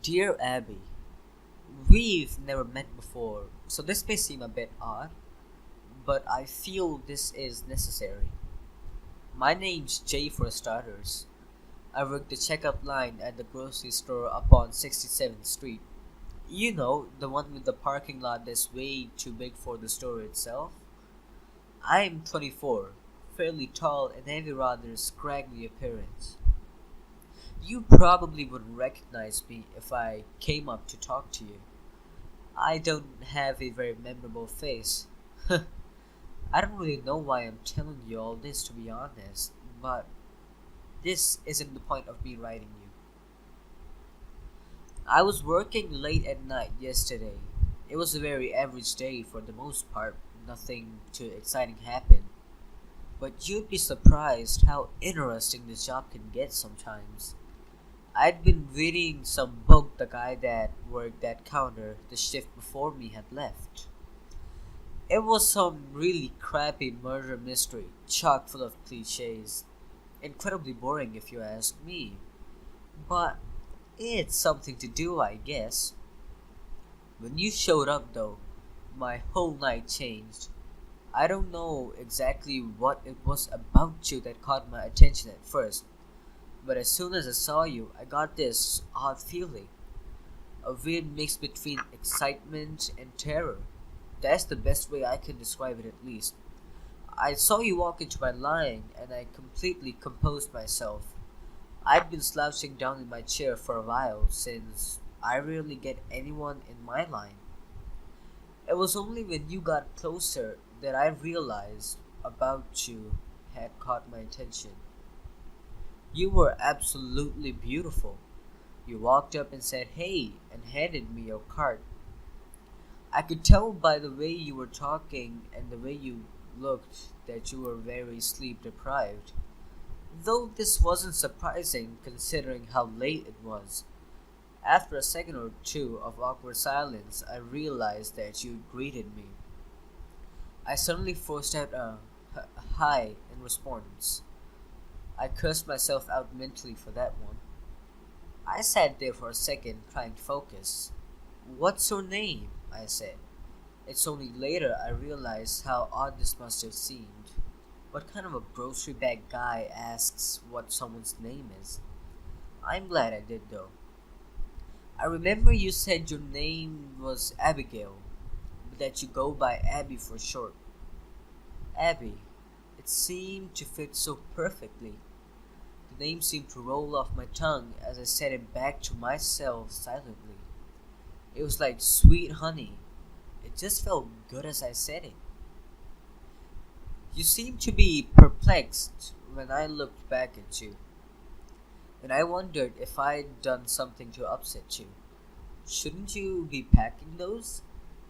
Dear Abby, we've never met before, so this may seem a bit odd, but I feel this is necessary. My name's Jay for starters. I work the checkout line at the grocery store up on 67th Street. You know, the one with the parking lot that's way too big for the store itself? I'm 24, fairly tall and have a rather scraggly appearance. You probably wouldn't recognize me if I came up to talk to you. I don't have a very memorable face. I don't really know why I'm telling you all this, to be honest, but this isn't the point of me writing you. I was working late at night yesterday. It was a very average day for the most part. Nothing too exciting happened. But you'd be surprised how interesting this job can get sometimes. I'd been reading some book the guy that worked that counter the shift before me had left. It was some really crappy murder mystery, chock full of cliches. Incredibly boring if you ask me. But it's something to do, I guess. When you showed up, though, my whole night changed. I don't know exactly what it was about you that caught my attention at first, but as soon as I saw you, I got this odd feeling. A weird mix between excitement and terror. That's the best way I can describe it, at least. I saw you walk into my line, and I completely composed myself. I'd been slouching down in my chair for a while, since I rarely get anyone in my line. It was only when you got closer that I realized about you had caught my attention. You were absolutely beautiful. You walked up and said hey and handed me your card. I could tell by the way you were talking and the way you looked that you were very sleep deprived. Though this wasn't surprising considering how late it was. After a second or two of awkward silence, I realized that you greeted me. I suddenly forced out a hi in response. I cursed myself out mentally for that one. I sat there for a second trying to focus. What's your name? I said. It's only later I realized how odd this must have seemed. What kind of a grocery bag guy asks what someone's name is? I'm glad I did though. I remember you said your name was Abigail, but that you go by Abby for short. Abby. It seemed to fit so perfectly. The name seemed to roll off my tongue as I said it back to myself silently. It was like sweet honey. It just felt good as I said it. You seemed to be perplexed when I looked back at you, and I wondered if I'd done something to upset you. Shouldn't you be packing those?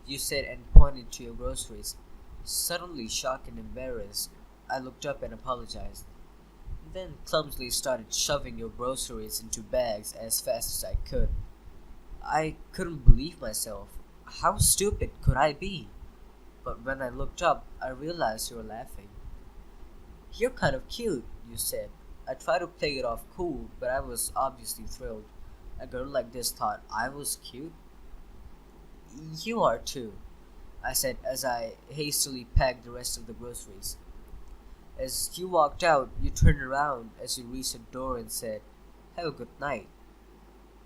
You said and pointed to your groceries. Suddenly shocked and embarrassed, I looked up and apologized, then clumsily started shoving your groceries into bags as fast as I could. I couldn't believe myself. How stupid could I be? But when I looked up, I realized you were laughing. You're kind of cute, you said. I tried to play it off cool, but I was obviously thrilled. A girl like this thought I was cute. You are too, I said as I hastily packed the rest of the groceries. As you walked out, you turned around as you reached the door and said, have a good night.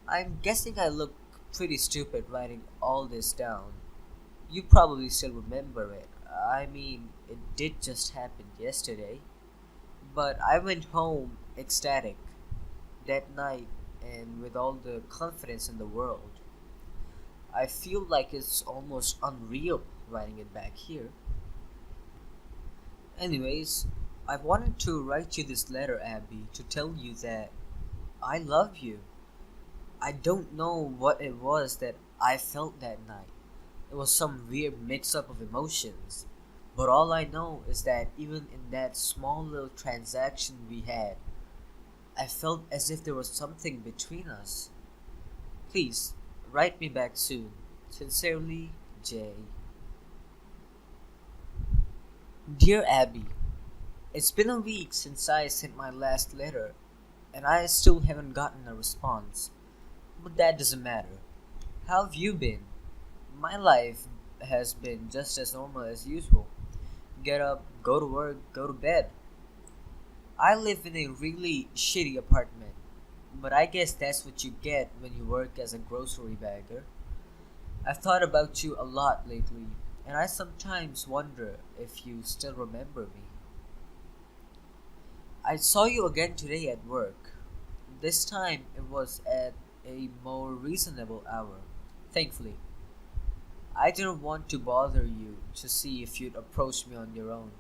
I'm guessing I look pretty stupid writing all this down. You probably still remember it. I mean, it did just happen yesterday. But I went home ecstatic that night and with all the confidence in the world. I feel like it's almost unreal writing it back here. Anyways, I wanted to write you this letter, Abby, to tell you that I love you. I don't know what it was that I felt that night. It was some weird mix up of emotions. But all I know is that even in that small little transaction we had, I felt as if there was something between us. Please, write me back soon. Sincerely, Jay. Dear Abby, it's been a week since I sent my last letter, and I still haven't gotten a response. But that doesn't matter. How have you been? My life has been just as normal as usual. Get up, go to work, go to bed. I live in a really shitty apartment, but I guess that's what you get when you work as a grocery bagger. I've thought about you a lot lately, and I sometimes wonder if you still remember me. I saw you again today at work. This time it was at a more reasonable hour. Thankfully, I didn't want to bother you to see if you'd approach me on your own.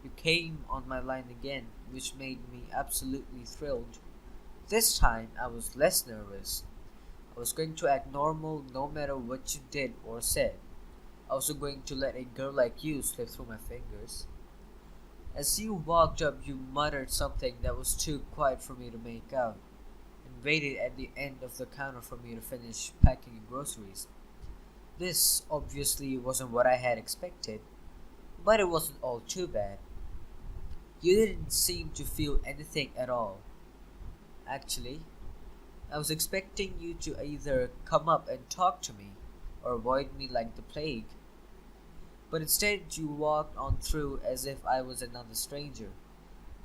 You came on my line again, which made me absolutely thrilled. This time I was less nervous. I was going to act normal no matter what you did or said. I wasn't going to let a girl like you slip through my fingers. As you walked up, you muttered something that was too quiet for me to make out, and waited at the end of the counter for me to finish packing your groceries. This obviously wasn't what I had expected, but it wasn't all too bad. You didn't seem to feel anything at all. Actually, I was expecting you to either come up and talk to me or avoid me like the plague. But instead, you walked on through as if I was another stranger.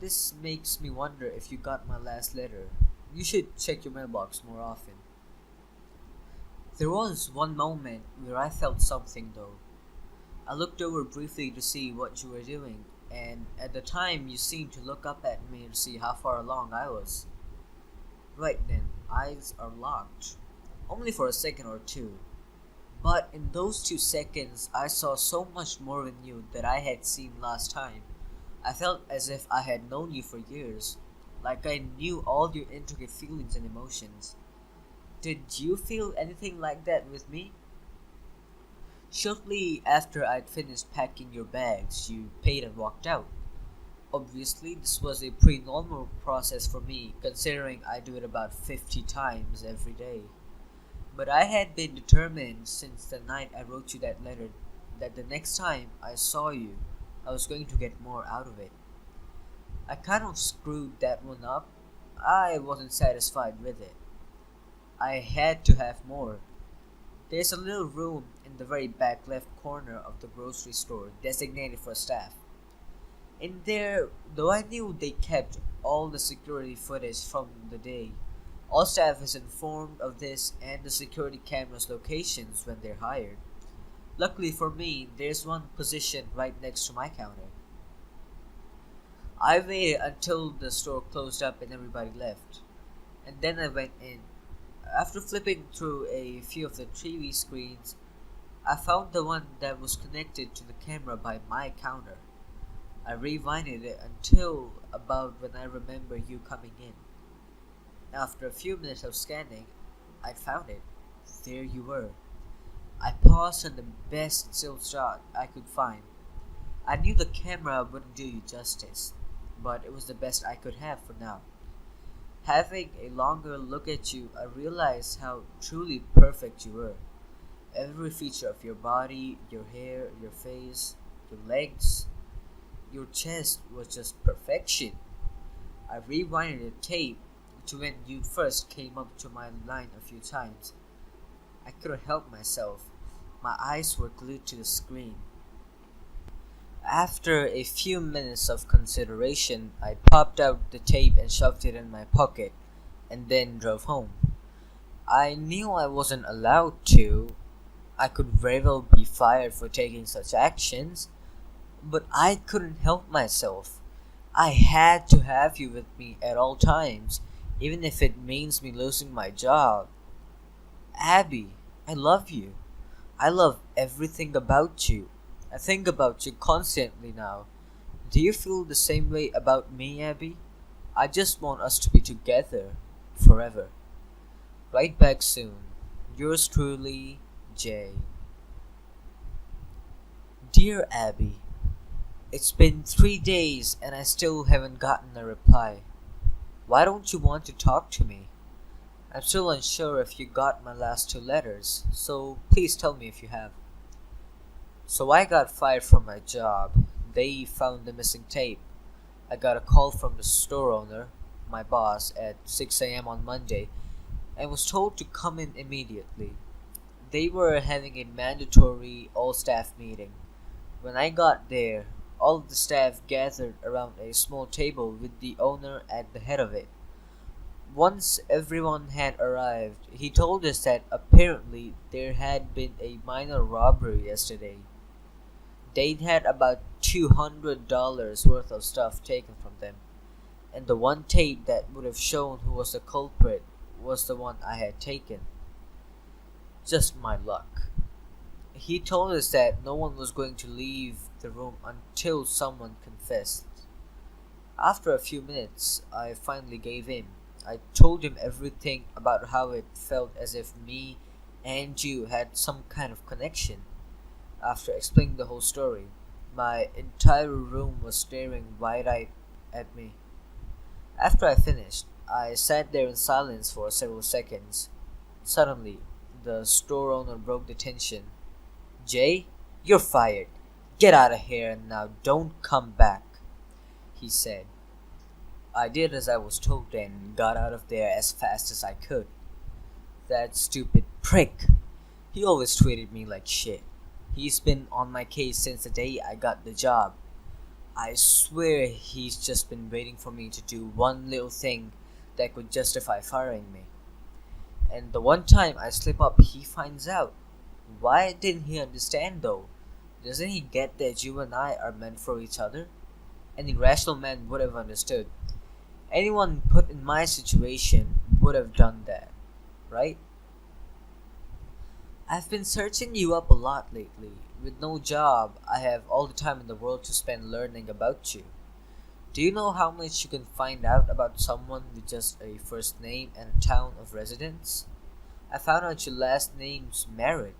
This makes me wonder if you got my last letter. You should check your mailbox more often. There was one moment where I felt something though. I looked over briefly to see what you were doing, and at the time you seemed to look up at me to see how far along I was. Right then, eyes are locked. Only for a second or two. But in those 2 seconds, I saw so much more in you that I had seen last time. I felt as if I had known you for years, like I knew all your intricate feelings and emotions. Did you feel anything like that with me? Shortly after I'd finished packing your bags, you paid and walked out. Obviously, this was a pretty normal process for me, considering I do it about 50 times every day. But I had been determined since the night I wrote you that letter that the next time I saw you, I was going to get more out of it. I kind of screwed that one up. I wasn't satisfied with it. I had to have more. There's a little room in the very back left corner of the grocery store designated for staff. In there, though I knew they kept all the security footage from the day, all staff is informed of this and the security cameras' locations when they're hired. Luckily for me, there's one position right next to my counter. I waited until the store closed up and everybody left, and then I went in. After flipping through a few of the TV screens, I found the one that was connected to the camera by my counter. I rewinded it until about when I remember you coming in. After a few minutes of scanning, I found it. There you were. I paused on the best still shot I could find. I knew the camera wouldn't do you justice, but it was the best I could have for now. Having a longer look at you, I realized how truly perfect you were. Every feature of your body, your hair, your face, your legs, your chest was just perfection. I rewinded the tape to when you first came up to my line a few times. I couldn't help myself. My eyes were glued to the screen. After a few minutes of consideration, I popped out the tape and shoved it in my pocket, and then drove home. I knew I wasn't allowed to. I could very well be fired for taking such actions, but I couldn't help myself. I had to have you with me at all times, even if it means me losing my job. Abby, I love you. I love everything about you. I think about you constantly now. Do you feel the same way about me, Abby? I just want us to be together forever. Right back soon. Yours truly, Jay. Dear Abby, it's been 3 days and I still haven't gotten a reply. Why don't you want to talk to me? I'm still unsure if you got my last 2 letters, so please tell me if you have. So I got fired from my job. They found the missing tape. I got a call from the store owner, my boss, at 6 a.m. on Monday, I was told to come in immediately. They were having a mandatory all-staff meeting. When I got there, all of the staff gathered around a small table with the owner at the head of it. Once everyone had arrived, he told us that apparently there had been a minor robbery yesterday. They'd had about $200 worth of stuff taken from them, and the one tape that would have shown who was the culprit was the one I had taken. Just my luck. He told us that no one was going to leave the room until someone confessed. After a few minutes, I finally gave in. I told him everything about how it felt as if me and you had some kind of connection. After explaining the whole story, my entire room was staring wide-eyed at me. After I finished, I sat there in silence for several seconds. Suddenly, the store owner broke the tension. "Jay, you're fired. Get out of here and now don't come back," he said. I did as I was told and got out of there as fast as I could. That stupid prick. He always treated me like shit. He's been on my case since the day I got the job. I swear he's just been waiting for me to do one little thing that could justify firing me. And the one time I slip up, he finds out. Why didn't he understand though? Doesn't he get that you and I are meant for each other? Any rational man would have understood. Anyone put in my situation would have done that, right? I've been searching you up a lot lately. With no job, I have all the time in the world to spend learning about you. Do you know how much you can find out about someone with just a first name and a town of residence? I found out your last name's Merritt.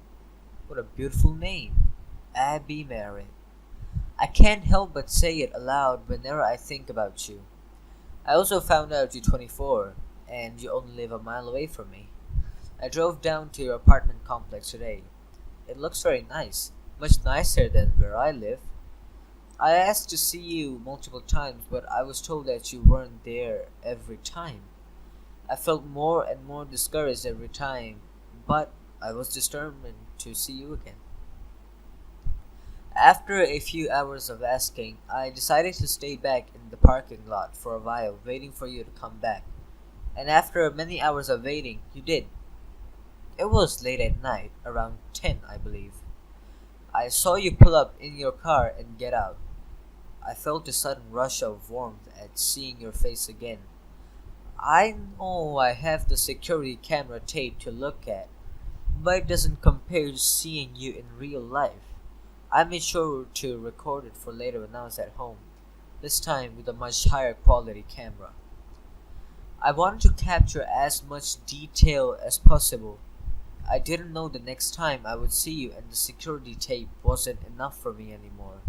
What a beautiful name. Abby Merritt. I can't help but say it aloud whenever I think about you. I also found out you're 24, and you only live a mile away from me. I drove down to your apartment complex today. It looks very nice, much nicer than where I live. I asked to see you multiple times, but I was told that you weren't there every time. I felt more and more discouraged every time, but I was determined to see you again. After a few hours of asking, I decided to stay back in the parking lot for a while, waiting for you to come back. And after many hours of waiting, you did. It was late at night, around 10, I believe. I saw you pull up in your car and get out. I felt a sudden rush of warmth at seeing your face again. I know I have the security camera tape to look at, but it doesn't compare to seeing you in real life. I made sure to record it for later when I was at home, this time with a much higher quality camera. I wanted to capture as much detail as possible. I didn't know the next time I would see you and the security tape wasn't enough for me anymore.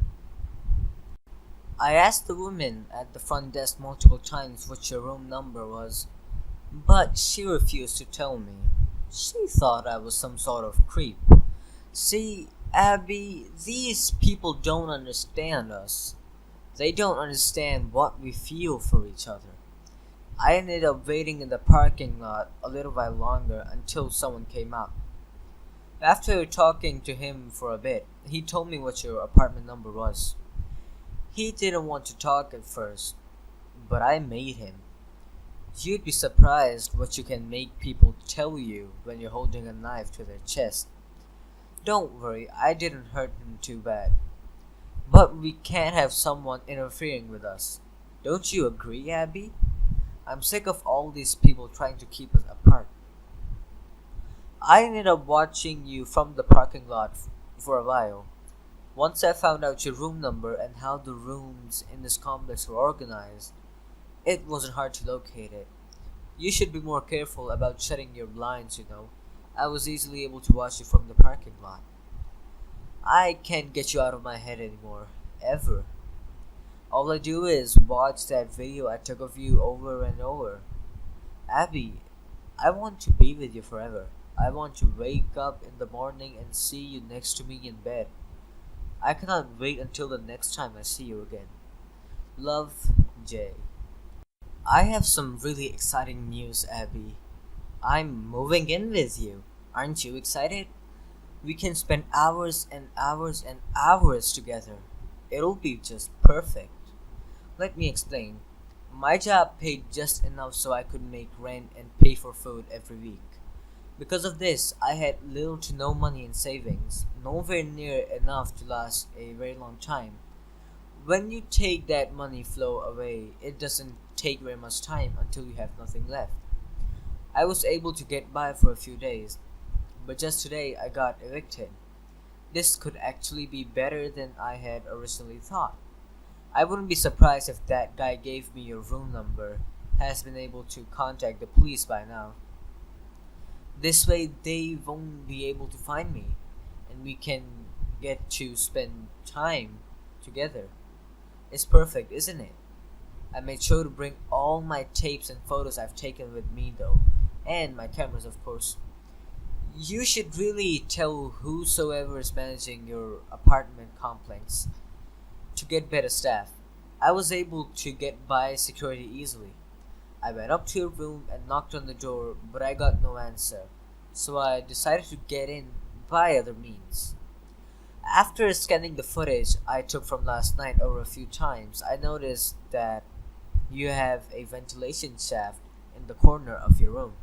I asked the woman at the front desk multiple times what your room number was, but she refused to tell me. She thought I was some sort of creep. See, Abby, these people don't understand us. They don't understand what we feel for each other. I ended up waiting in the parking lot a little while longer until someone came out. After talking to him for a bit, he told me what your apartment number was. He didn't want to talk at first, but I made him. You'd be surprised what you can make people tell you when you're holding a knife to their chest. Don't worry, I didn't hurt him too bad. But we can't have someone interfering with us. Don't you agree, Abby? I'm sick of all these people trying to keep us apart. I ended up watching you from the parking lot for a while. Once I found out your room number and how the rooms in this complex were organized, it wasn't hard to locate it. You should be more careful about shutting your blinds, you know. I was easily able to watch you from the parking lot. I can't get you out of my head anymore, ever. All I do is watch that video I took of you over and over. Abby, I want to be with you forever. I want to wake up in the morning and see you next to me in bed. I cannot wait until the next time I see you again. Love, Jay. I have some really exciting news, Abby. I'm moving in with you. Aren't you excited? We can spend hours and hours and hours together. It'll be just perfect. Let me explain. My job paid just enough so I could make rent and pay for food every week. Because of this, I had little to no money in savings, nowhere near enough to last a very long time. When you take that money flow away, it doesn't take very much time until you have nothing left. I was able to get by for a few days, but just today I got evicted. This could actually be better than I had originally thought. I wouldn't be surprised if that guy gave me your room number has been able to contact the police by now. This way they won't be able to find me and we can get to spend time together. It's perfect, isn't it? I made sure to bring all my tapes and photos I've taken with me though, and my cameras of course. You should really tell whosoever is managing your apartment complex to get better staff. I was able to get by security easily. I went up to your room and knocked on the door, but I got no answer, so I decided to get in by other means. After scanning the footage I took from last night over a few times, I noticed that you have a ventilation shaft in the corner of your room.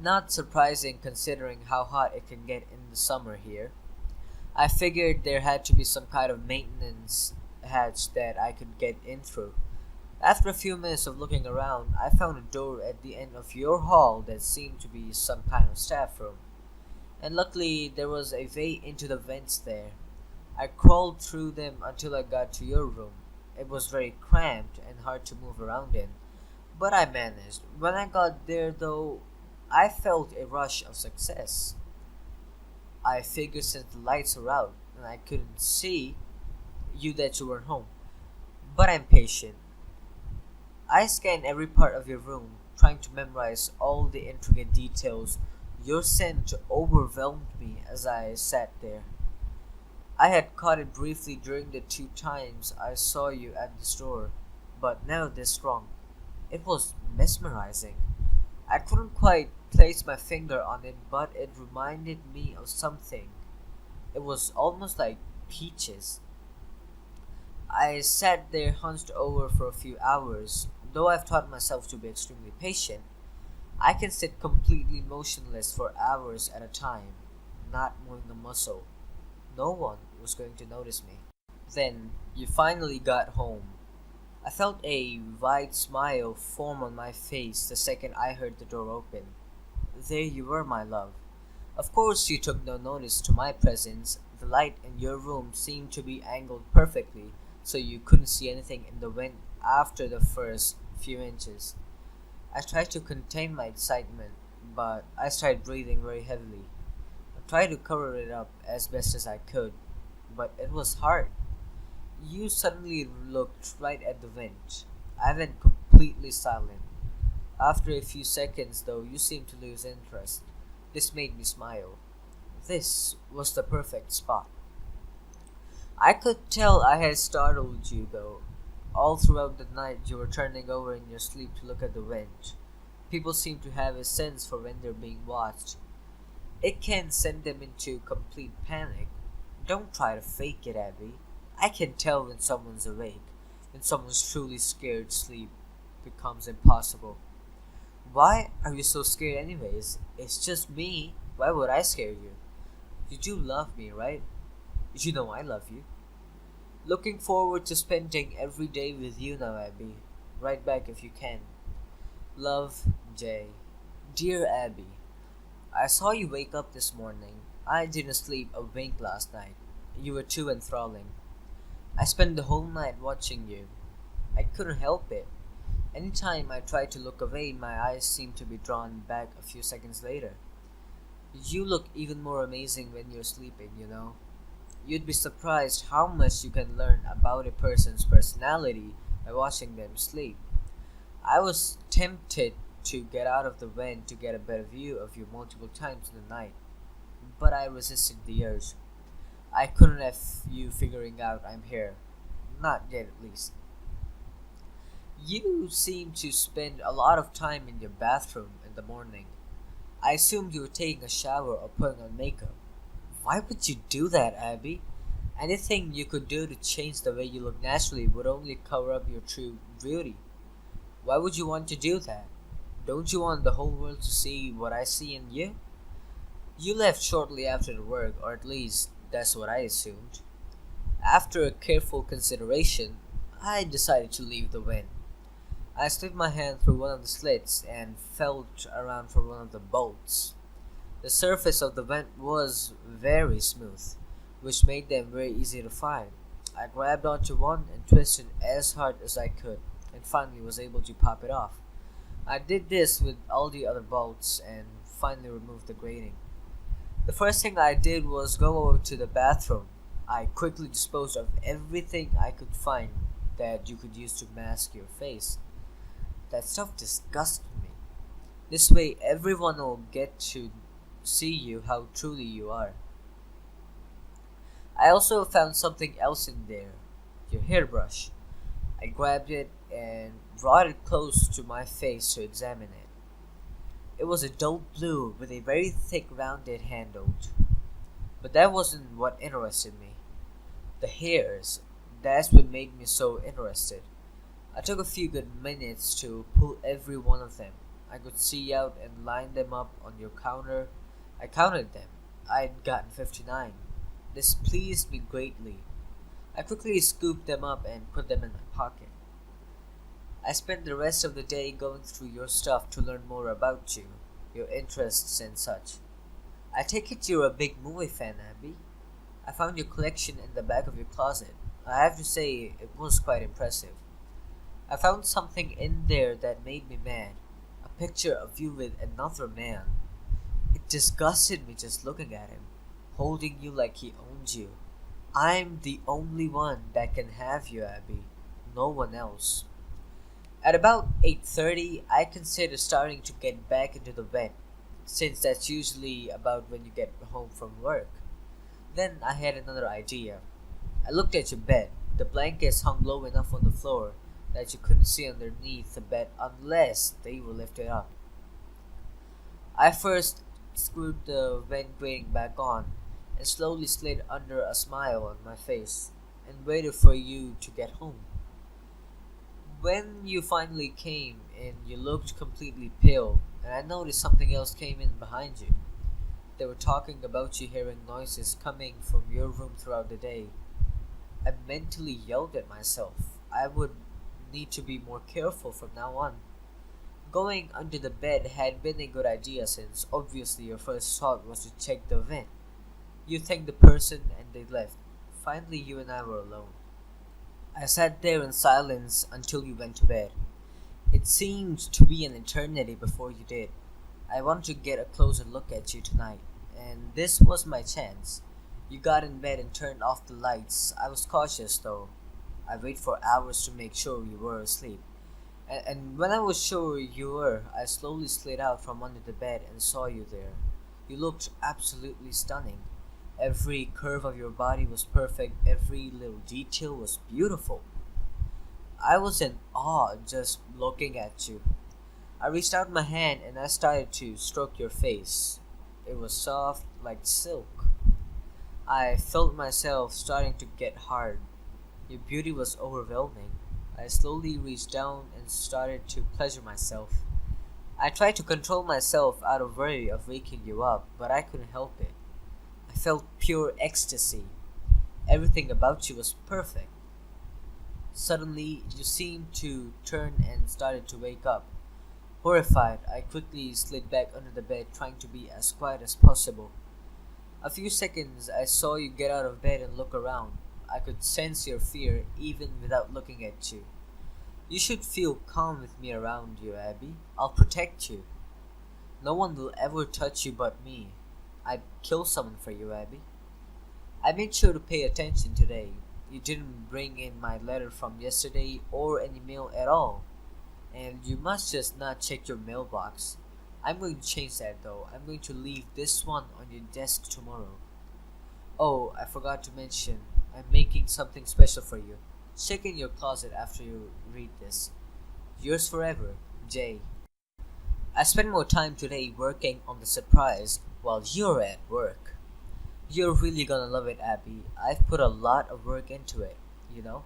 Not surprising considering how hot it can get in the summer here. I figured there had to be some kind of maintenance hatch that I could get in through. After a few minutes of looking around, I found a door at the end of your hall that seemed to be some kind of staff room. And luckily, there was a way into the vents there. I crawled through them until I got to your room. It was very cramped and hard to move around in, but I managed. When I got there, though, I felt a rush of success. I figured since the lights were out and I couldn't see you that you weren't home. But I'm patient. I scanned every part of your room, trying to memorize all the intricate details. Your scent overwhelmed me as I sat there. I had caught it briefly during the two times I saw you at the store, but never this strong. It was mesmerizing. I couldn't quite place my finger on it, but it reminded me of something. It was almost like peaches. I sat there hunched over for a few hours. Though I've taught myself to be extremely patient, I can sit completely motionless for hours at a time, not moving a muscle. No one was going to notice me. Then you finally got home. I felt a wide smile form on my face the second I heard the door open. There you were, my love. Of course, you took no notice to my presence. The light in your room seemed to be angled perfectly, so you couldn't see anything in the wind after the first few inches. I tried to contain my excitement, but I started breathing very heavily. I tried to cover it up as best as I could, but it was hard. You suddenly looked right at the vent. I went completely silent. After a few seconds, though, you seemed to lose interest. This made me smile. This was the perfect spot. I could tell I had startled you, though. All throughout the night, you were turning over in your sleep to look at the vent. People seem to have a sense for when they're being watched. It can send them into complete panic. Don't try to fake it, Abby. I can tell when someone's awake. When someone's truly scared, sleep becomes impossible. Why are you so scared anyways? It's just me. Why would I scare you? You do love me, right? You know I love you. Looking forward to spending every day with you now, Abby. Write back if you can. Love, Jay. Dear Abby, I saw you wake up this morning. I didn't sleep a wink last night. You were too enthralling. I spent the whole night watching you. I couldn't help it. Anytime I tried to look away, my eyes seemed to be drawn back a few seconds later. You look even more amazing when you're sleeping, you know. You'd be surprised how much you can learn about a person's personality by watching them sleep. I was tempted to get out of the vent to get a better view of you multiple times in the night, but I resisted the urge. I couldn't have you figuring out I'm here. Not yet, at least. You seem to spend a lot of time in your bathroom and the morning. I assumed you were taking a shower or putting on makeup. Why would you do that, Abby? Anything you could do to change the way you look naturally would only cover up your true beauty. Why would you want to do that? Don't you want the whole world to see what I see in you? You left shortly after the work, or at least that's what I assumed. After a careful consideration, I decided to leave the vent. I slipped my hand through one of the slits and felt around for one of the bolts. The surface of the vent was very smooth, which made them very easy to find. I grabbed onto one and twisted as hard as I could, and finally was able to pop it off. I did this with all the other bolts and finally removed the grating. The first thing I did was go over to the bathroom. I quickly disposed of everything I could find that you could use to mask your face. That stuff disgusted me. This way, everyone will get to see you how truly you are. I also found something else in there, your hairbrush. I grabbed it and brought it close to my face to examine it. It was a dull blue with a very thick rounded handle. But that wasn't what interested me. The hairs, that's what made me so interested. I took a few good minutes to pull every one of them. I could see out and line them up on your counter. I counted them. I'd gotten 59. This pleased me greatly. I quickly scooped them up and put them in my pocket. I spent the rest of the day going through your stuff to learn more about you, your interests and such. I take it you're a big movie fan, Abby. I found your collection in the back of your closet. I have to say, it was quite impressive. I found something in there that made me mad. A picture of you with another man. It disgusted me just looking at him, holding you like he owned you. I'm the only one that can have you, Abby. No one else. At about 8:30, I considered starting to get back into the bed, since that's usually about when you get home from work. Then I had another idea. I looked at your bed. The blankets hung low enough on the floor that you couldn't see underneath the bed unless they were lifted up. I first screwed the vent grating back on and slowly slid under a smile on my face and waited for you to get home. When you finally came in, you looked completely pale, and I noticed something else came in behind you. They were talking about you hearing noises coming from your room throughout the day. I mentally yelled at myself. I would need to be more careful from now on. Going under the bed had been a good idea since obviously your first thought was to check the vent. You thanked the person and they left. Finally, you and I were alone. I sat there in silence until you went to bed. It seemed to be an eternity before you did. I wanted to get a closer look at you tonight, and this was my chance. You got in bed and turned off the lights. I was cautious though. I waited for hours to make sure you were asleep. And when I was sure you were, I slowly slid out from under the bed and saw you there. You looked absolutely stunning. Every curve of your body was perfect, every little detail was beautiful. I was in awe just looking at you. I reached out my hand and I started to stroke your face. It was soft like silk. I felt myself starting to get hard. Your beauty was overwhelming. I slowly reached down and started to pleasure myself. I tried to control myself out of worry of waking you up, but I couldn't help it. I felt pure ecstasy. Everything about you was perfect. Suddenly, you seemed to turn and started to wake up. Horrified, I quickly slid back under the bed, trying to be as quiet as possible. A few seconds, I saw you get out of bed and look around. I could sense your fear even without looking at you. You should feel calm with me around you, Abby. I'll protect you. No one will ever touch you but me. I'd kill someone for you, Abby. I made sure to pay attention today. You didn't bring in my letter from yesterday or any mail at all. And you must just not check your mailbox. I'm going to change that though. I'm going to leave this one on your desk tomorrow. Oh, I forgot to mention, I'm making something special for you. Check in your closet after you read this. Yours forever, Jay. I spent more time today working on the surprise while you're at work. You're really gonna love it, Abby. I've put a lot of work into it, you know?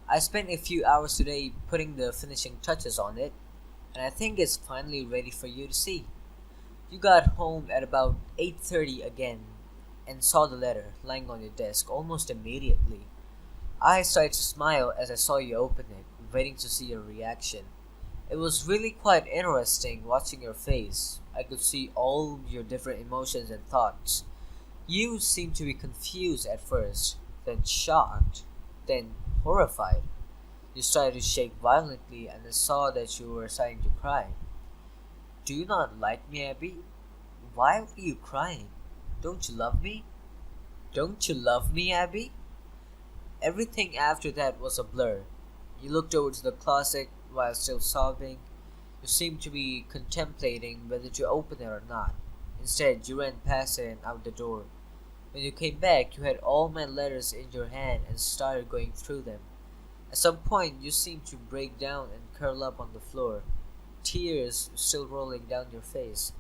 I spent a few hours today putting the finishing touches on it, and I think it's finally ready for you to see. You got home at about 8:30 again and saw the letter lying on your desk almost immediately. I started to smile as I saw you open it, waiting to see your reaction. It was really quite interesting watching your face. I could see all your different emotions and thoughts. You seemed to be confused at first, then shocked, then horrified. You started to shake violently, and I saw that you were starting to cry. Do you not like me, Abby? Why were you crying? Don't you love me? Don't you love me, Abby? Everything after that was a blur. You looked over to the closet while still sobbing. You seemed to be contemplating whether to open it or not. Instead, you ran past it and out the door. When you came back, you had all my letters in your hand and started going through them. At some point, you seemed to break down and curl up on the floor, tears still rolling down your face.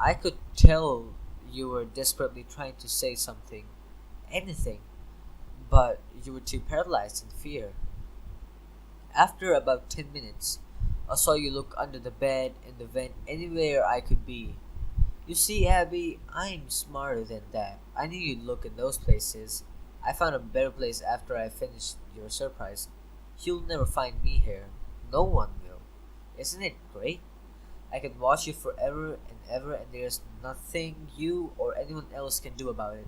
I could tell you were desperately trying to say something, anything, but you were too paralyzed in fear. After about 10 minutes, I saw you look under the bed, in the vent, anywhere I could be. You see, Abby, I'm smarter than that. I knew you'd look in those places. I found a better place after I finished your surprise. You'll never find me here. No one will. Isn't it great? I can watch you forever and ever, and there's nothing you or anyone else can do about it.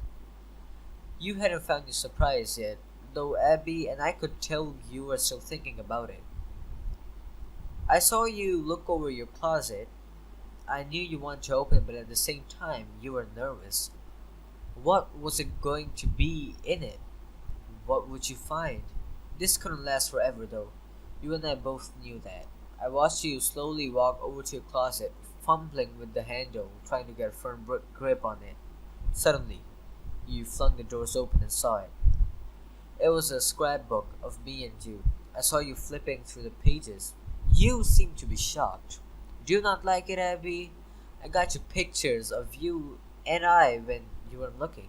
You hadn't found your surprise yet, though, Abby, and I could tell you were still thinking about it. I saw you look over your closet. I knew you wanted to open it, but at the same time, you were nervous. What was it going to be in it? What would you find? This couldn't last forever, though. You and I both knew that. I watched you slowly walk over to your closet, fumbling with the handle, trying to get a firm grip on it. Suddenly, you flung the doors open and saw it. It was a scrapbook of me and you. I saw you flipping through the pages. You seemed to be shocked. Do you not like it, Abby? I got you pictures of you and I when you weren't looking.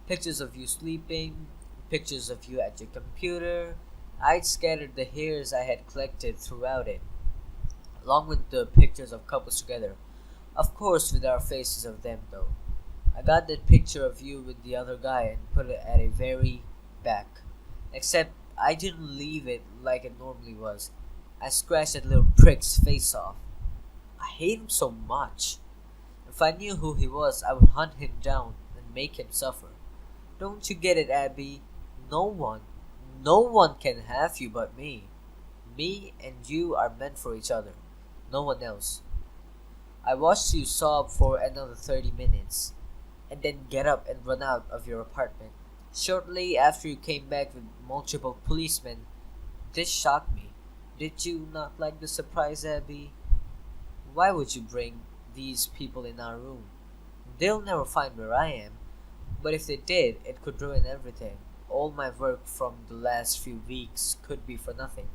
Pictures of you sleeping, pictures of you at your computer. I'd scattered the hairs I had collected throughout it, along with the pictures of couples together. Of course, with our faces of them, though. I got that picture of you with the other guy and put it at a very back. Except I didn't leave it like it normally was. I scratched that little prick's face off. I hate him so much. If I knew who he was, I would hunt him down and make him suffer. Don't you get it, Abby? No one can have you but me. Me and you are meant for each other. No one else. I watched you sob for another 30 minutes, and then get up and run out of your apartment. Shortly after you came back with multiple policemen. This shocked me. Did you not like the surprise, Abby? Why would you bring these people in our room? They'll never find where I am, but if they did, it could ruin everything. All my work from the last few weeks could be for nothing.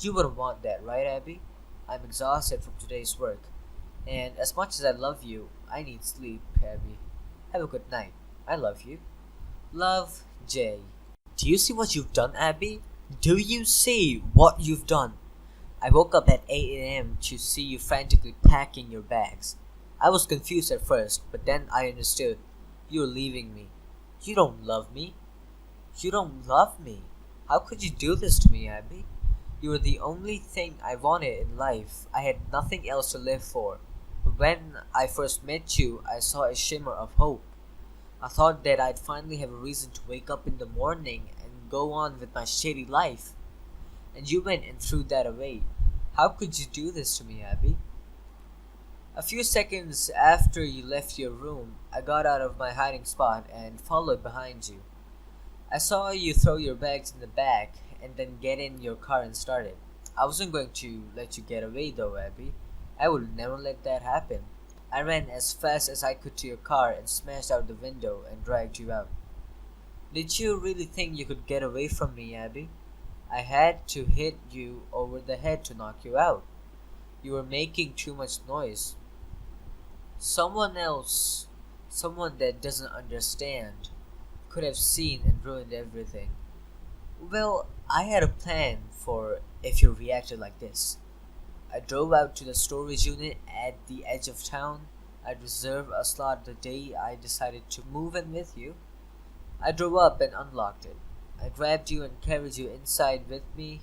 You wouldn't want that, right, Abby? I'm exhausted from today's work, and as much as I love you, I need sleep, Abby. Have a good night. I love you. Love, Jay. Do you see what you've done, Abby? Do you see what you've done? I woke up at 8 a.m. to see you frantically packing your bags. I was confused at first, but then I understood. You're leaving me. You don't love me. You don't love me. How could you do this to me, Abby? You were the only thing I wanted in life. I had nothing else to live for. When I first met you, I saw a shimmer of hope. I thought that I'd finally have a reason to wake up in the morning and go on with my shady life. And you went and threw that away. How could you do this to me, Abby? A few seconds after you left your room, I got out of my hiding spot and followed behind you. I saw you throw your bags in the back and then get in your car and start it. I wasn't going to let you get away though, Abby. I would never let that happen. I ran as fast as I could to your car and smashed out the window and dragged you out. Did you really think you could get away from me, Abby? I had to hit you over the head to knock you out. You were making too much noise. Someone else, someone that doesn't understand, could have seen and ruined everything. Well, I had a plan for if you reacted like this. I drove out to the storage unit at the edge of town. I'd reserved a slot the day I decided to move in with you. I drove up and unlocked it. I grabbed you and carried you inside with me.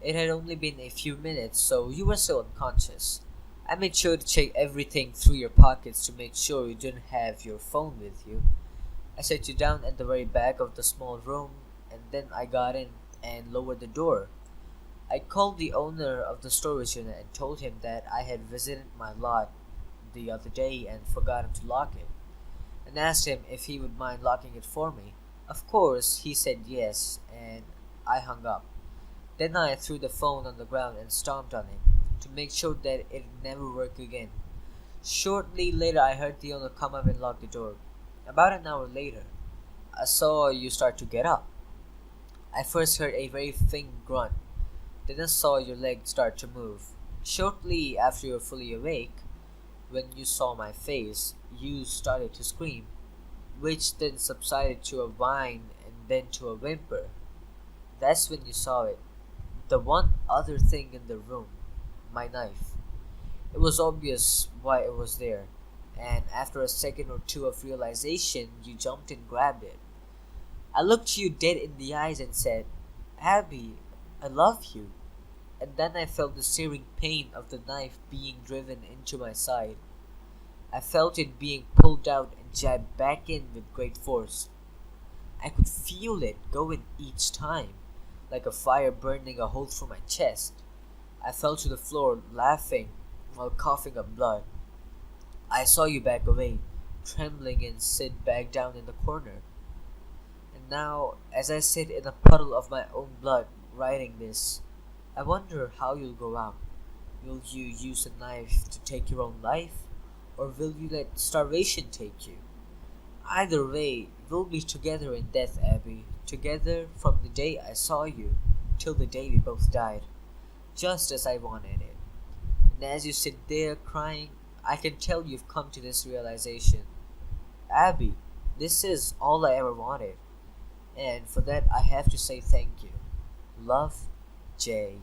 It had only been a few minutes, so you were still unconscious. I made sure to check everything through your pockets to make sure you didn't have your phone with you. I set you down at the very back of the small room, and then I got in and lowered the door. I called the owner of the storage unit and told him that I had visited my lot the other day and forgotten to lock it, and asked him if he would mind locking it for me. Of course, he said yes, and I hung up. Then I threw the phone on the ground and stomped on it to make sure that it'd never work again. Shortly later, I heard the owner come up and lock the door. About an hour later, I saw you start to get up. I first heard a very faint grunt, then I saw your legs start to move. Shortly after you were fully awake, when you saw my face, you started to scream, which then subsided to a whine and then to a whimper. That's when you saw it. The one other thing in the room, my knife. It was obvious why it was there, and after a second or two of realization, you jumped and grabbed it. I looked you dead in the eyes and said, Abby, I love you. And then I felt the searing pain of the knife being driven into my side. I felt it being pulled out and jabbed back in with great force. I could feel it going each time, like a fire burning a hole through my chest. I fell to the floor, laughing while coughing up blood. I saw you back away, trembling, and sit back down in the corner. And now, as I sit in a puddle of my own blood, writing this, I wonder how you'll go out. Will you use a knife to take your own life, or will you let starvation take you? Either way, we'll be together in death, Abby, together from the day I saw you till the day we both died, just as I wanted it. And as you sit there crying, I can tell you've come to this realization. Abby, this is all I ever wanted, and for that I have to say thank you. Love, Jay.